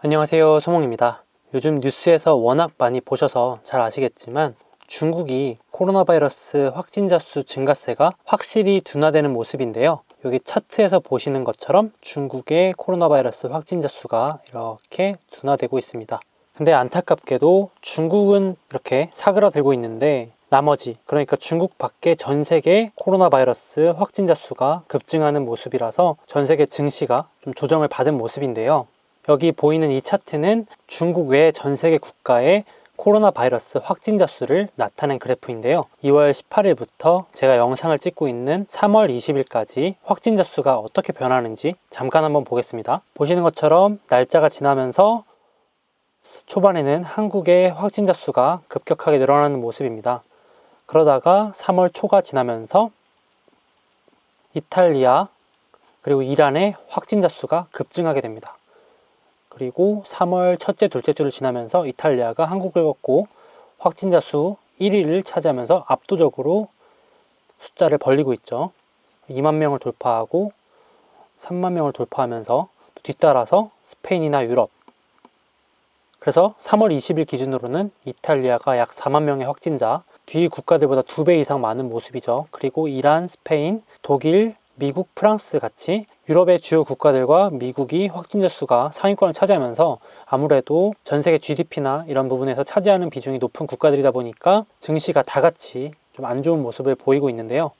안녕하세요, 소몽입니다. 요즘 뉴스에서 워낙 많이 보셔서 잘 아시겠지만 중국이 코로나 바이러스 확진자 수 증가세가 확실히 둔화되는 모습인데요. 여기 차트에서 보시는 것처럼 중국의 코로나 바이러스 확진자 수가 이렇게 둔화되고 있습니다. 근데 안타깝게도 중국은 이렇게 사그라들고 있는데 나머지, 그러니까 중국 밖에 전 세계 코로나 바이러스 확진자 수가 급증하는 모습이라서 전 세계 증시가 좀 조정을 받은 모습인데요. 여기 보이는 이 차트는 중국 외 전 세계 국가의 코로나 바이러스 확진자 수를 나타낸 그래프인데요. 2월 18일부터 제가 영상을 찍고 있는 3월 20일까지 확진자 수가 어떻게 변하는지 잠깐 한번 보겠습니다. 보시는 것처럼 날짜가 지나면서 초반에는 한국의 확진자 수가 급격하게 늘어나는 모습입니다. 그러다가 3월 초가 지나면서 이탈리아 그리고 이란의 확진자 수가 급증하게 됩니다. 그리고 3월 첫째, 둘째 주를 지나면서 이탈리아가 한국을 걷고 확진자 수 1위를 차지하면서 압도적으로 숫자를 벌리고 있죠. 2만 명을 돌파하고 3만 명을 돌파하면서 뒤따라서 스페인이나 유럽. 그래서 3월 20일 기준으로는 이탈리아가 약 4만 명의 확진자, 뒤 국가들보다 2배 이상 많은 모습이죠. 그리고 이란, 스페인, 독일, 미국, 프랑스 같이 유럽의 주요 국가들과 미국이 확진자 수가 상위권을 차지하면서 아무래도 전 세계 GDP나 이런 부분에서 차지하는 비중이 높은 국가들이다 보니까 증시가 다 같이 좀 안 좋은 모습을 보이고 있는데요.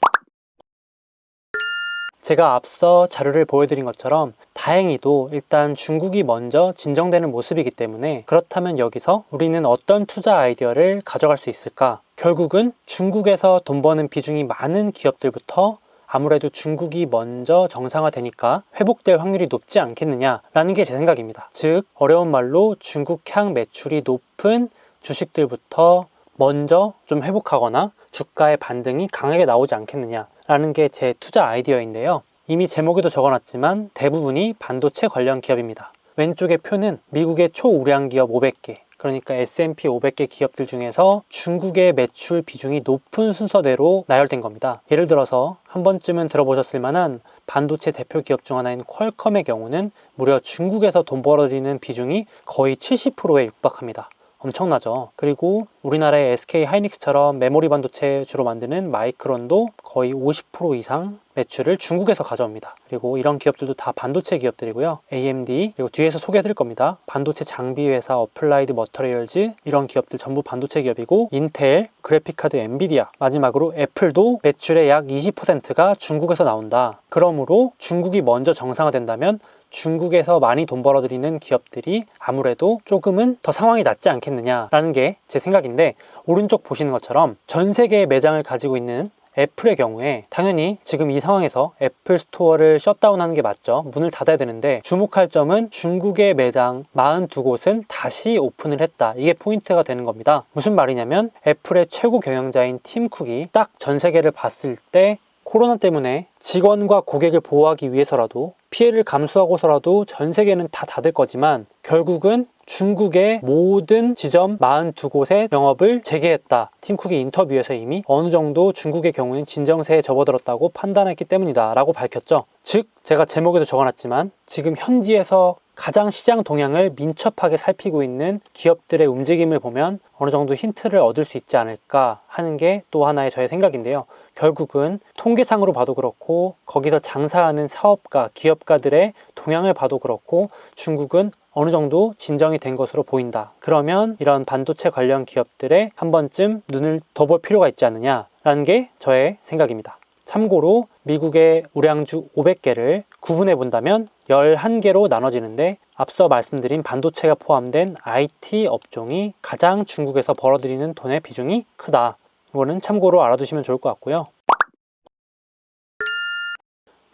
제가 앞서 자료를 보여드린 것처럼 다행히도 일단 중국이 먼저 진정되는 모습이기 때문에 그렇다면 여기서 우리는 어떤 투자 아이디어를 가져갈 수 있을까? 결국은 중국에서 돈 버는 비중이 많은 기업들부터 아무래도 중국이 먼저 정상화되니까 회복될 확률이 높지 않겠느냐라는 게 제 생각입니다. 즉 어려운 말로 중국향 매출이 높은 주식들부터 먼저 좀 회복하거나 주가의 반등이 강하게 나오지 않겠느냐라는 게 제 투자 아이디어인데요. 이미 제목에도 적어놨지만 대부분이 반도체 관련 기업입니다. 왼쪽의 표는 미국의 초우량 기업 500개, 그러니까 S&P 500개 기업들 중에서 중국의 매출 비중이 높은 순서대로 나열된 겁니다. 예를 들어서 한 번쯤은 들어보셨을 만한 반도체 대표 기업 중 하나인 퀄컴의 경우는 무려 중국에서 돈 벌어들이는 비중이 거의 70%에 육박합니다. 엄청나죠. 그리고 우리나라의 SK 하이닉스처럼 메모리 반도체 주로 만드는 마이크론도 거의 50% 이상 매출을 중국에서 가져옵니다. 그리고 이런 기업들도 다 반도체 기업들이고요. AMD, 그리고 뒤에서 소개해드릴 겁니다. 반도체 장비 회사 어플라이드 머터리얼즈, 이런 기업들 전부 반도체 기업이고 인텔, 그래픽카드 엔비디아, 마지막으로 애플도 매출의 약 20%가 중국에서 나온다. 그러므로 중국이 먼저 정상화된다면 중국에서 많이 돈 벌어들이는 기업들이 아무래도 조금은 더 상황이 낫지 않겠느냐라는 게 제 생각인데, 오른쪽 보시는 것처럼 전 세계의 매장을 가지고 있는 애플의 경우에 당연히 지금 이 상황에서 애플 스토어를 셧다운하는 게 맞죠. 문을 닫아야 되는데 주목할 점은 중국의 매장 42곳은 다시 오픈을 했다. 이게 포인트가 되는 겁니다. 무슨 말이냐면 애플의 최고 경영자인 팀 쿡이 딱 전 세계를 봤을 때 코로나 때문에 직원과 고객을 보호하기 위해서라도 피해를 감수하고서라도 전 세계는 다 닫을 거지만 결국은 중국의 모든 지점 42곳의 영업을 재개했다. 팀 쿡이 인터뷰에서 이미 어느 정도 중국의 경우는 진정세에 접어들었다고 판단했기 때문이다 라고 밝혔죠. 즉 제가 제목에도 적어놨지만 지금 현지에서 가장 시장 동향을 민첩하게 살피고 있는 기업들의 움직임을 보면 어느 정도 힌트를 얻을 수 있지 않을까 하는 게 또 하나의 저의 생각인데요. 결국은 통계상으로 봐도 그렇고 거기서 장사하는 사업가, 기업가들의 동향을 봐도 그렇고 중국은 어느 정도 진정이 된 것으로 보인다. 그러면 이런 반도체 관련 기업들에 한 번쯤 눈을 더 볼 필요가 있지 않느냐라는 게 저의 생각입니다. 참고로 미국의 우량주 500개를 구분해 본다면 11개로 나눠지는데 앞서 말씀드린 반도체가 포함된 IT 업종이 가장 중국에서 벌어들이는 돈의 비중이 크다. 이거는 참고로 알아두시면 좋을 것 같고요.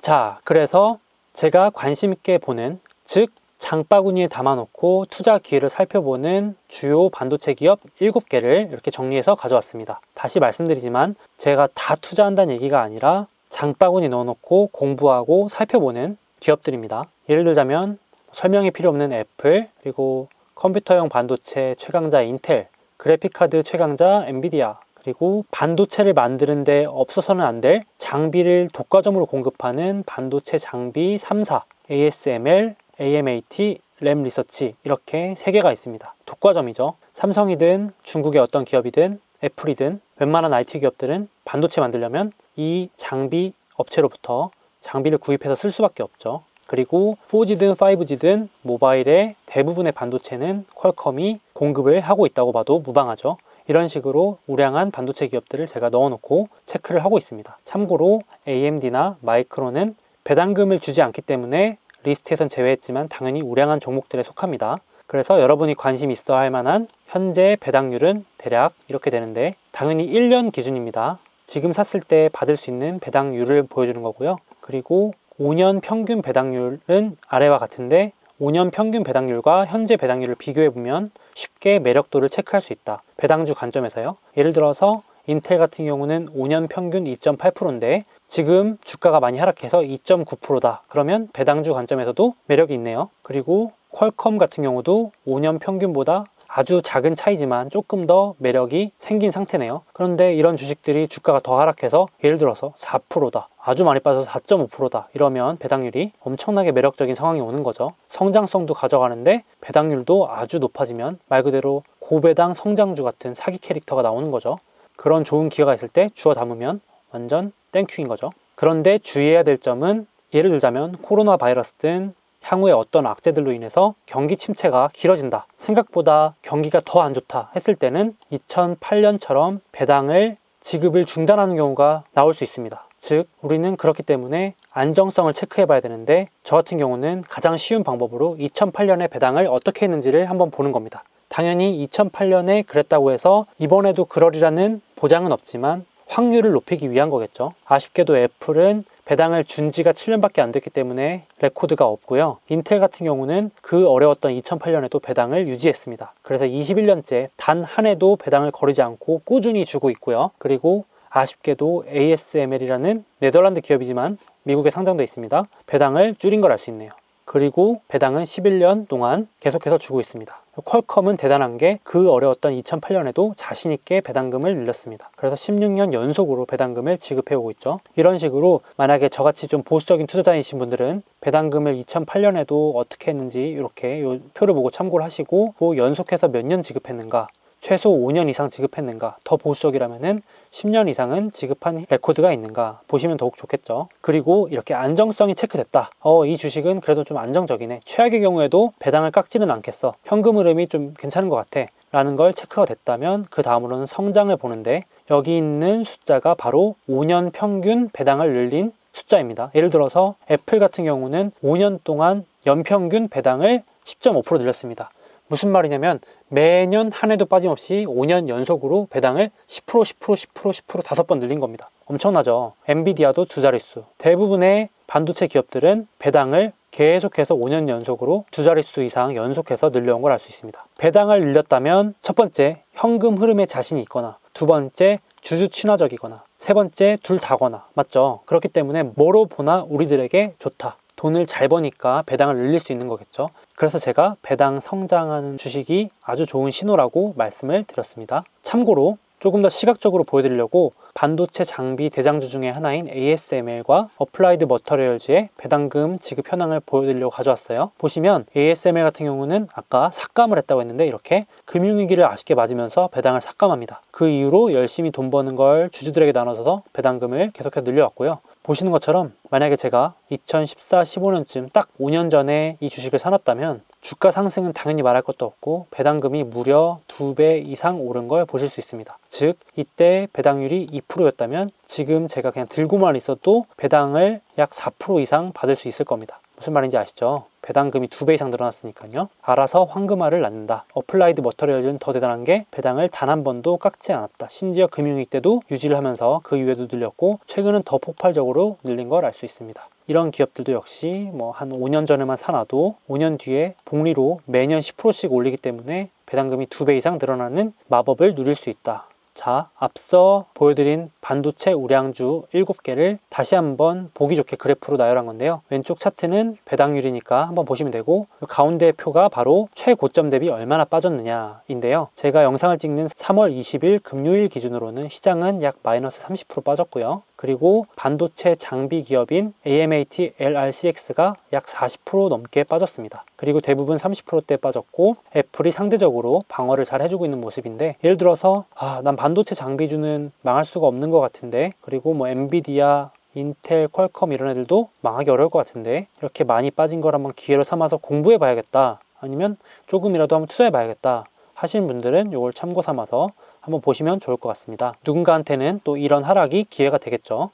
자, 그래서 제가 관심 있게 보는, 즉 장바구니에 담아놓고 투자 기회를 살펴보는 주요 반도체 기업 7개를 이렇게 정리해서 가져왔습니다. 다시 말씀드리지만 제가 다 투자한다는 얘기가 아니라 장바구니 넣어놓고 공부하고 살펴보는 기업들입니다. 예를 들자면 설명이 필요 없는 애플, 그리고 컴퓨터용 반도체 최강자 인텔, 그래픽카드 최강자 엔비디아, 그리고 반도체를 만드는데 없어서는 안 될 장비를 독과점으로 공급하는 반도체 장비 3사, ASML, AMAT, 램 리서치 이렇게 3개가 있습니다. 독과점이죠. 삼성이든 중국의 어떤 기업이든 애플이든 웬만한 IT 기업들은 반도체 만들려면 이 장비 업체로부터 장비를 구입해서 쓸 수밖에 없죠. 그리고 4G든 5G든 모바일의 대부분의 반도체는 퀄컴이 공급을 하고 있다고 봐도 무방하죠. 이런 식으로 우량한 반도체 기업들을 제가 넣어놓고 체크를 하고 있습니다. 참고로 AMD나 마이크론은 배당금을 주지 않기 때문에 리스트에선 제외했지만 당연히 우량한 종목들에 속합니다. 그래서 여러분이 관심 있어 할 만한 현재 배당률은 대략 이렇게 되는데, 당연히 1년 기준입니다. 지금 샀을 때 받을 수 있는 배당률을 보여주는 거고요. 그리고 5년 평균 배당률은 아래와 같은데, 5년 평균 배당률과 현재 배당률을 비교해보면 쉽게 매력도를 체크할 수 있다. 배당주 관점에서요. 예를 들어서 인텔 같은 경우는 5년 평균 2.8%인데 지금 주가가 많이 하락해서 2.9%다. 그러면 배당주 관점에서도 매력이 있네요. 그리고 퀄컴 같은 경우도 5년 평균보다 아주 작은 차이지만 조금 더 매력이 생긴 상태네요. 그런데 이런 주식들이 주가가 더 하락해서 예를 들어서 4%다. 아주 많이 빠져서 4.5%다. 이러면 배당률이 엄청나게 매력적인 상황이 오는 거죠. 성장성도 가져가는데 배당률도 아주 높아지면 말 그대로 고배당 성장주 같은 사기 캐릭터가 나오는 거죠. 그런 좋은 기회가 있을 때 주워 담으면 완전 땡큐인 거죠. 그런데 주의해야 될 점은, 예를 들자면 코로나 바이러스든 향후에 어떤 악재들로 인해서 경기 침체가 길어진다, 생각보다 경기가 더 안 좋다 했을 때는 2008년처럼 배당을 지급을 중단하는 경우가 나올 수 있습니다. 즉 우리는 그렇기 때문에 안정성을 체크해 봐야 되는데, 저 같은 경우는 가장 쉬운 방법으로 2008년에 배당을 어떻게 했는지를 한번 보는 겁니다. 당연히 2008년에 그랬다고 해서 이번에도 그러리라는 보장은 없지만 확률을 높이기 위한 거겠죠. 아쉽게도 애플은 배당을 준 지가 7년밖에 안 됐기 때문에 레코드가 없고요. 인텔 같은 경우는 그 어려웠던 2008년에도 배당을 유지했습니다. 그래서 21년째 단 한 해도 배당을 거르지 않고 꾸준히 주고 있고요. 그리고 아쉽게도 ASML이라는 네덜란드 기업이지만 미국에 상장되어 있습니다. 배당을 줄인 걸 알 수 있네요. 그리고 배당은 11년 동안 계속해서 주고 있습니다. 퀄컴은 대단한 게 그 어려웠던 2008년에도 자신 있게 배당금을 늘렸습니다. 그래서 16년 연속으로 배당금을 지급해 오고 있죠. 이런 식으로 만약에 저같이 좀 보수적인 투자자이신 분들은 배당금을 2008년에도 어떻게 했는지 이렇게 이 표를 보고 참고를 하시고, 또 연속해서 몇 년 지급했는가, 최소 5년 이상 지급했는가, 더 보수적이라면은 10년 이상은 지급한 레코드가 있는가 보시면 더욱 좋겠죠. 그리고 이렇게 안정성이 체크됐다. 이 주식은 그래도 좀 안정적이네. 최악의 경우에도 배당을 깎지는 않겠어. 현금 흐름이 좀 괜찮은 것 같아. 라는 걸 체크가 됐다면 그 다음으로는 성장을 보는데, 여기 있는 숫자가 바로 5년 평균 배당을 늘린 숫자입니다. 예를 들어서 애플 같은 경우는 5년 동안 연평균 배당을 10.5% 늘렸습니다. 무슨 말이냐면 매년 한 해도 빠짐없이 5년 연속으로 배당을 10%, 10%, 10%, 10% 5번 늘린 겁니다. 엄청나죠. 엔비디아도 2자릿수. 대부분의 반도체 기업들은 배당을 계속해서 5년 연속으로 2자릿수 이상 연속해서 늘려온 걸 알 수 있습니다. 배당을 늘렸다면 첫 번째, 현금 흐름에 자신이 있거나, 두 번째, 주주 친화적이거나, 세 번째, 둘 다거나. 맞죠? 그렇기 때문에 뭐로 보나 우리들에게 좋다. 돈을 잘 버니까 배당을 늘릴 수 있는 거겠죠. 그래서 제가 배당 성장하는 주식이 아주 좋은 신호라고 말씀을 드렸습니다. 참고로 조금 더 시각적으로 보여드리려고 반도체 장비 대장주 중에 하나인 ASML과 어플라이드 머터리얼즈의 배당금 지급 현황을 보여드리려고 가져왔어요. 보시면 ASML 같은 경우는 아까 삭감을 했다고 했는데 이렇게 금융위기를 아쉽게 맞으면서 배당을 삭감합니다. 그 이후로 열심히 돈 버는 걸 주주들에게 나눠서 배당금을 계속해서 늘려왔고요. 보시는 것처럼 만약에 제가 2014, 15년쯤 딱 5년 전에 이 주식을 사놨다면 주가 상승은 당연히 말할 것도 없고 배당금이 무려 2배 이상 오른 걸 보실 수 있습니다. 즉 이때 배당률이 2%였다면 지금 제가 그냥 들고만 있어도 배당을 약 4% 이상 받을 수 있을 겁니다. 무슨 말인지 아시죠? 배당금이 2배 이상 늘어났으니까요. 알아서 황금알을 낳는다. 어플라이드 머터리얼즈는 더 대단한 게 배당을 단 한 번도 깎지 않았다. 심지어 금융위기 때도 유지를 하면서 그 이후에도 늘렸고 최근은 더 폭발적으로 늘린 걸 알 수 있습니다. 이런 기업들도 역시 한 5년 전에만 사놔도 5년 뒤에 복리로 매년 10%씩 올리기 때문에 배당금이 2배 이상 늘어나는 마법을 누릴 수 있다. 자, 앞서 보여드린 반도체 우량주 7개를 다시 한번 보기 좋게 그래프로 나열한 건데요. 왼쪽 차트는 배당률이니까 한번 보시면 되고, 가운데 표가 바로 최고점 대비 얼마나 빠졌느냐인데요. 제가 영상을 찍는 3월 20일 금요일 기준으로는 시장은 약 마이너스 30% 빠졌고요. 그리고 반도체 장비 기업인 AMAT LRCX가 약 40% 넘게 빠졌습니다. 그리고 대부분 30%대 빠졌고, 애플이 상대적으로 방어를 잘 해주고 있는 모습인데, 예를 들어서 난 반도체 장비주는 망할 수가 없는 것 같은데, 그리고 뭐 엔비디아, 인텔, 퀄컴 이런 애들도 망하기 어려울 것 같은데, 이렇게 많이 빠진 걸 한번 기회로 삼아서 공부해 봐야겠다, 아니면 조금이라도 한번 투자해 봐야겠다 하시는 분들은 이걸 참고 삼아서 한번 보시면 좋을 것 같습니다. 누군가한테는 또 이런 하락이 기회가 되겠죠.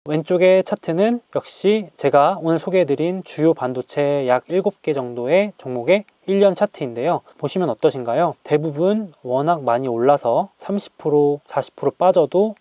왼쪽의 차트는 역시 제가 오늘 소개해드린 주요 반도체 약 7개 정도의 종목의 1년 차트인데요. 보시면 어떠신가요? 대부분 워낙 많이 올라서 30%, 40% 빠져도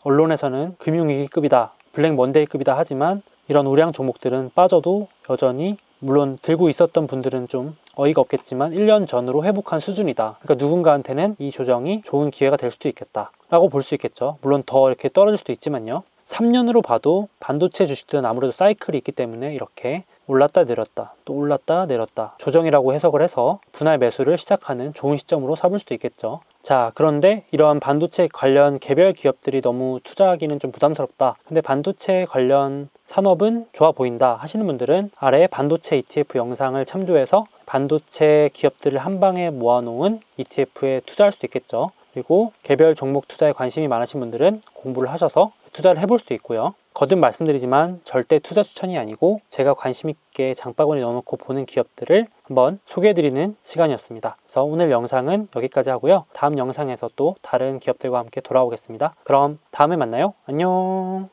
언론에서는 금융위기급이다, 블랙먼데이급이다 하지만, 이런 우량 종목들은 빠져도 여전히, 물론 들고 있었던 분들은 좀 어이가 없겠지만 1년 전으로 회복한 수준이다. 그러니까 누군가한테는 이 조정이 좋은 기회가 될 수도 있겠다 라고 볼 수 있겠죠. 물론 더 이렇게 떨어질 수도 있지만요. 3년으로 봐도 반도체 주식들은 아무래도 사이클이 있기 때문에 이렇게 올랐다 내렸다, 또 올랐다 내렸다, 조정이라고 해석을 해서 분할 매수를 시작하는 좋은 시점으로 삼을 수도 있겠죠. 자, 그런데 이러한 반도체 관련 개별 기업들이 너무 투자하기는 좀 부담스럽다, 근데 반도체 관련 산업은 좋아 보인다 하시는 분들은 아래 반도체 ETF 영상을 참조해서 반도체 기업들을 한 방에 모아놓은 ETF에 투자할 수도 있겠죠. 그리고 개별 종목 투자에 관심이 많으신 분들은 공부를 하셔서 투자를 해볼 수도 있고요. 거듭 말씀드리지만 절대 투자 추천이 아니고 제가 관심 있게 장바구니에 넣어놓고 보는 기업들을 한번 소개해드리는 시간이었습니다. 그래서 오늘 영상은 여기까지 하고요. 다음 영상에서 또 다른 기업들과 함께 돌아오겠습니다. 그럼 다음에 만나요. 안녕.